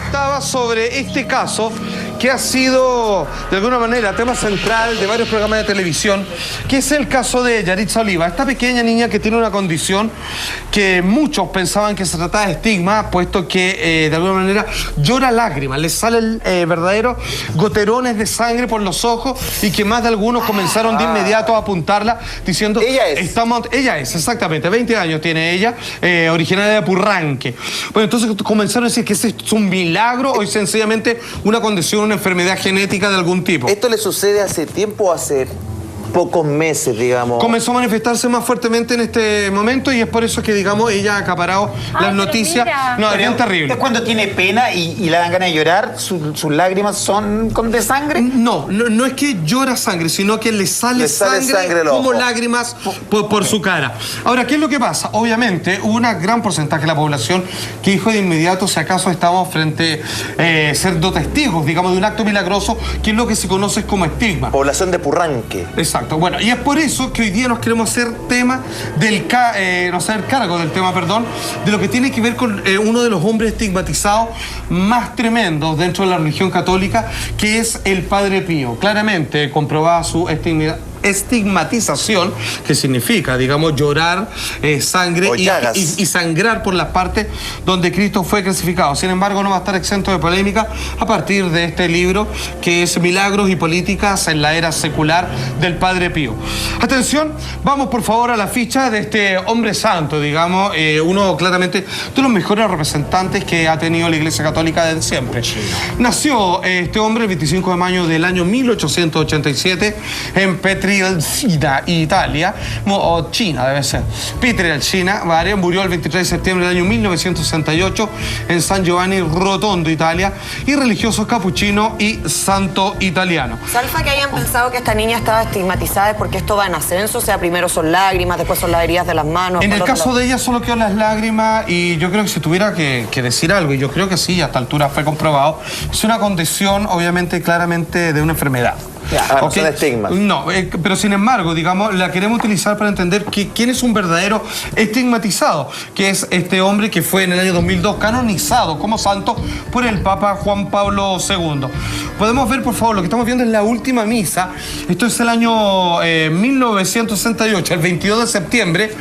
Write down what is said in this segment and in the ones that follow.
comentaba sobre este caso que ha sido, de alguna manera, tema central de varios programas de televisión, que es el caso de Yaritza Oliva, esta pequeña niña que tiene una condición que muchos pensaban que se trataba de estigma, puesto que, de alguna manera, llora lágrimas, le salen verdaderos goterones de sangre por los ojos y que más de algunos comenzaron de inmediato a apuntarla, diciendo... Ella es. Ella es, exactamente, 20 años tiene ella, originaria de Purranque. Bueno, entonces comenzaron a decir que ese es un milagro o es sencillamente una condición, una enfermedad genética de algún tipo. ¿Esto le sucede hace tiempo o hace pocos meses, digamos? Comenzó a manifestarse más fuertemente en este momento y es por eso que, digamos, ella ha acaparado las noticias. Mira. No, es bien terrible. ¿Es cuando tiene pena y le dan ganas de llorar? ¿Sus lágrimas son de sangre? No es que llora sangre, sino que le sale sangre como lágrimas por su cara. Ahora, ¿qué es lo que pasa? Obviamente, hubo un gran porcentaje de la población que dijo de inmediato si acaso estamos frente a ser testigos, digamos, de un acto milagroso, que es lo que se conoce como estigma. Población de Purranque. Exacto. Bueno, y es por eso que hoy día nos queremos hacer tema cargo del tema, perdón, de lo que tiene que ver con uno de los hombres estigmatizados más tremendos dentro de la religión católica, que es el Padre Pío. Claramente comprobada su estigmatización, que significa, digamos, llorar sangre y sangrar por las partes donde Cristo fue crucificado. Sin embargo, no va a estar exento de polémica a partir de este libro, que es Milagros y Políticas en la Era Secular del Padre Pío. Atención, vamos por favor a la ficha de este hombre santo, digamos, uno claramente de los mejores representantes que ha tenido la Iglesia Católica desde siempre. Nació este hombre el 25 de mayo del año 1887 en Pietrelcina, Italia, o China debe ser. Pietrelcina, murió el 23 de septiembre del año 1968 en San Giovanni Rotondo, Italia, y religioso capuchino y santo italiano. Salfa que hayan pensado que esta niña estaba estigmatizada es porque esto va en ascenso, o sea, primero son lágrimas, después son las heridas de las manos. En el caso de ella solo quedó las lágrimas y yo creo que si tuviera que decir algo, y yo creo que sí, a esta altura fue comprobado, es una condición obviamente claramente de una enfermedad. No son estigmas. No, pero sin embargo, digamos, la queremos utilizar para entender quién es un verdadero estigmatizado, que es este hombre que fue en el año 2002 canonizado como santo por el Papa Juan Pablo II. Podemos ver, por favor, lo que estamos viendo es la última misa. Esto es el año 1968, el 22 de septiembre,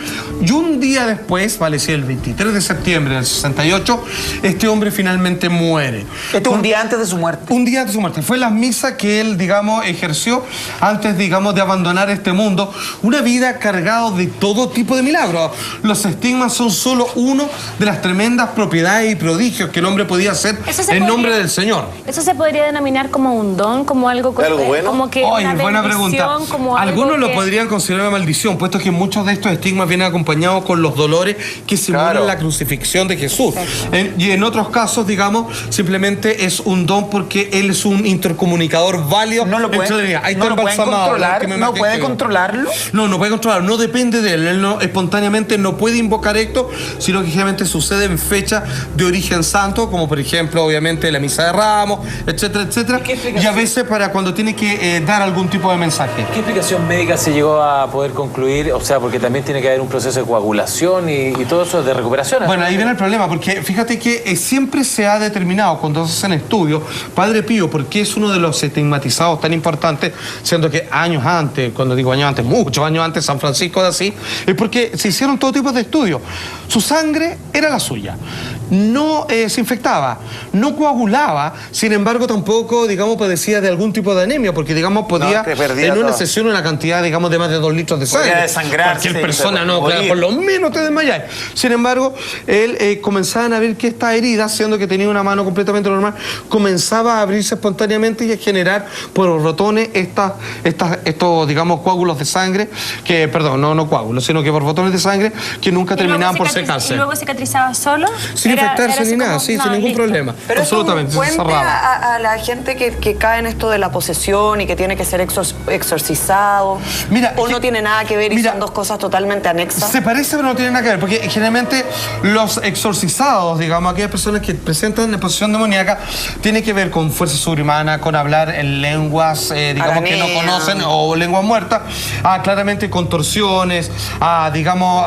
y un día después, vale decir, el 23 de septiembre del 68, este hombre finalmente muere. ¿Esto un día antes de su muerte? Un día antes de su muerte. Fue la misa que él, digamos, ejerció antes, digamos, de abandonar este mundo. Una vida cargada de todo tipo de milagros. Los estigmas son solo uno de las tremendas propiedades y prodigios que el hombre podía hacer en nombre del Señor. ¿Eso se podría denominar como un don, como algo bueno? como que Oye, buena pregunta. Algunos lo podrían considerar una maldición, puesto que muchos de estos estigmas vienen acompañados con los dolores que simulan la crucifixión de Jesús. Y en otros casos, digamos, simplemente es un don porque él es un intercomunicador válido. No lo puede controlar. ¿No puede controlarlo? No puede controlarlo. No depende de él. Él no, espontáneamente no puede invocar esto, sino que generalmente sucede en fechas de origen santo, como por ejemplo, obviamente, la misa de Ramos, etcétera, etcétera. Y a veces para cuando tiene que dar algún tipo de mensaje. ¿Qué explicación médica se llegó a poder concluir? O sea, porque también tiene que haber un proceso de coagulación y todo eso de recuperación. Bueno, ahí viene el problema, porque fíjate que siempre se ha determinado cuando se hacen estudios, Padre Pío, porque es uno de los estigmatizados tan importantes, siendo que años antes, cuando digo años antes, muchos años antes, San Francisco de Asís, es porque se hicieron todo tipo de estudios. Su sangre era la suya. No se infectaba, no coagulaba, sin embargo tampoco, digamos, padecía de algún tipo de anemia, porque, digamos, podía en una sesión una cantidad, digamos, de más de 2 litros de sangre. Podía desangrarse. Cualquier persona, claro, por lo menos te desmayas. Sin embargo, él comenzaban a ver que esta herida, siendo que tenía una mano completamente normal, comenzaba a abrirse espontáneamente y a generar por borbotones estos, digamos, coágulos de sangre, que, perdón, no coágulos, sino que borbotones de sangre que nunca terminaban por secarse. ¿Y luego cicatrizaba solo? Sin infectarse ni nada, sin ningún problema. Pero absolutamente, eso es un puente a la gente que cae en esto de la posesión y que tiene que ser exorcizado. Mira, o no tiene nada que ver y son dos cosas totalmente anexas. Se parece, pero no tiene nada que ver, porque generalmente los exorcizados, digamos, aquellas personas que presentan la posesión demoníaca, tiene que ver con fuerza sobrehumana, con hablar en lenguas, digamos, que no conocen, o lenguas muertas, claramente contorsiones, digamos,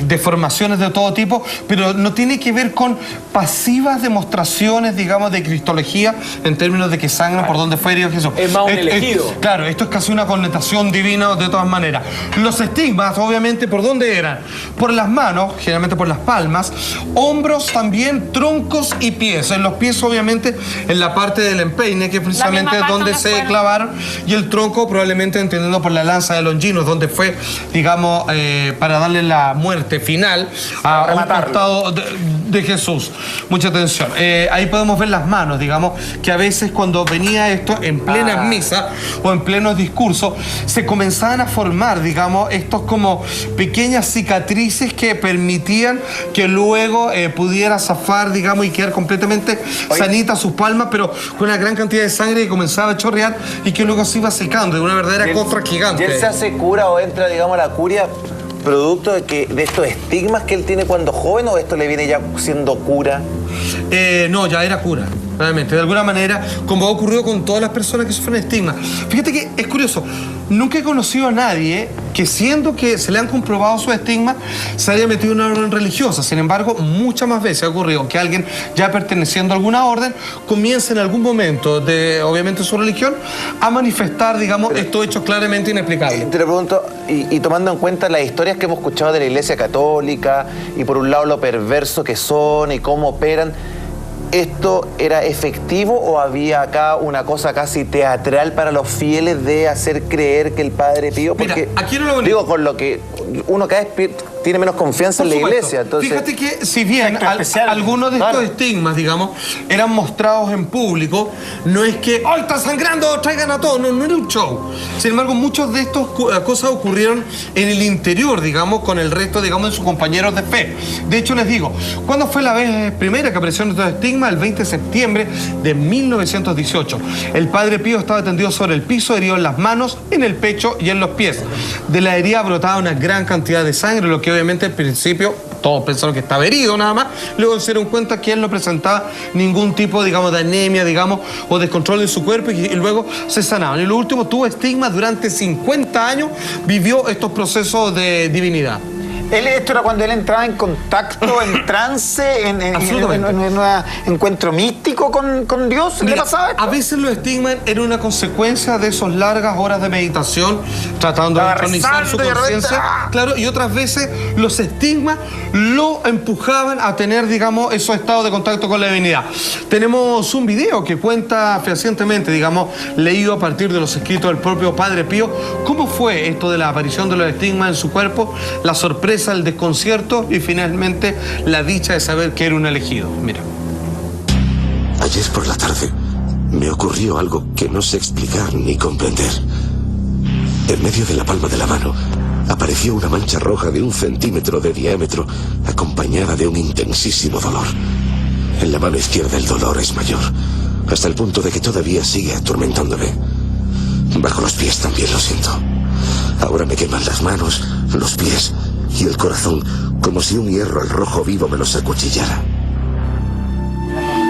deformaciones de todo tipo, pero no tiene que ver con pasivas demostraciones, digamos, de cristología en términos de que sangran por donde fue herido Jesús. Es más un elegido. Claro, esto es casi una connotación divina de todas maneras. Los estigmas, obviamente, ¿por dónde eran? Por las manos, generalmente por las palmas, hombros también, troncos y pies. En los pies, obviamente, en la parte del empeine, que es precisamente misma parte donde donde se fue. clavaron, y el tronco probablemente entendiendo por la lanza de Longinos, donde fue, digamos, para darle la muerte final a un costado de Jesús. Mucha atención. Ahí podemos ver las manos, digamos, que a veces cuando venía esto en plenas misas o en plenos discursos, se comenzaban a formar, digamos, estos como pequeñas cicatrices que permitían que luego pudiera zafar, digamos, y quedar completamente sanita sus palmas, pero con una gran cantidad de sangre que comenzaba a chorrear y que luego se iba secando, de una verdadera costra ¿Y gigante. él se hace cura o entra, digamos, a la curia producto de estos estigmas que él tiene cuando joven, o esto le viene ya siendo cura? No, ya era cura, realmente. De alguna manera, como ha ocurrido con todas las personas que sufren estigma. Fíjate que es curioso. Nunca he conocido a nadie que, siendo que se le han comprobado sus estigmas, se haya metido en una orden religiosa. Sin embargo, muchas más veces ha ocurrido que alguien, ya perteneciendo a alguna orden, comienza en algún momento de, obviamente, su religión, a manifestar, digamos, estos hechos claramente inexplicables. Te lo pregunto, y tomando en cuenta las historias que hemos escuchado de la Iglesia Católica, y por un lado lo perverso que son y cómo operan, ¿esto era efectivo o había acá una cosa casi teatral para los fieles de hacer creer que el Padre Pío? Porque, mira, aquí no lo bonito. digo, con lo que uno cada vez tiene menos confianza en la Por supuesto. iglesia. Entonces, Fíjate que si bien especial. algunos de Claro. estos estigmas, digamos, eran mostrados en público, no es que, ¡oh, está sangrando, traigan a todos! No era un show. Sin embargo, muchos de estas cosas ocurrieron en el interior, digamos, con el resto, digamos, de sus compañeros de fe. De hecho, les digo, ¿cuándo fue la vez primera que aparecieron estos estigmas? El 20 de septiembre de 1918. El Padre Pío estaba tendido sobre el piso, herido en las manos, en el pecho y en los pies. De la herida brotaba una gran cantidad de sangre, lo que obviamente al principio todos pensaron que estaba herido nada más, luego se dieron cuenta que él no presentaba ningún tipo, digamos, de anemia, digamos, o descontrol de su cuerpo, y luego se sanaban. Y lo último, tuvo estigmas durante 50 años, vivió estos procesos de divinidad. Esto era cuando él entraba en contacto, en trance, en un encuentro místico con Dios. ¿Le Mira, pasaba esto? a veces los estigmas eran una consecuencia de esas largas horas de meditación, tratando de Estaba entronizar su rezando y de repente, conciencia. ¡ah! Claro, y otras veces los estigmas lo empujaban a tener, digamos, esos estados de contacto con la divinidad. Tenemos un video que cuenta fehacientemente, digamos, leído a partir de los escritos del propio Padre Pío, cómo fue esto de la aparición de los estigmas en su cuerpo, la sorpresa, el desconcierto y finalmente la dicha de saber que era un elegido. Mira. Ayer por la tarde me ocurrió algo que no sé explicar ni comprender. En medio de la palma de la mano apareció una mancha roja de 1 centímetro de diámetro, acompañada de un intensísimo dolor. En la mano izquierda el dolor es mayor, hasta el punto de que todavía sigue atormentándome. Bajo los pies también lo siento. Ahora me queman las manos, los pies y el corazón, como si un hierro al rojo vivo me los acuchillara.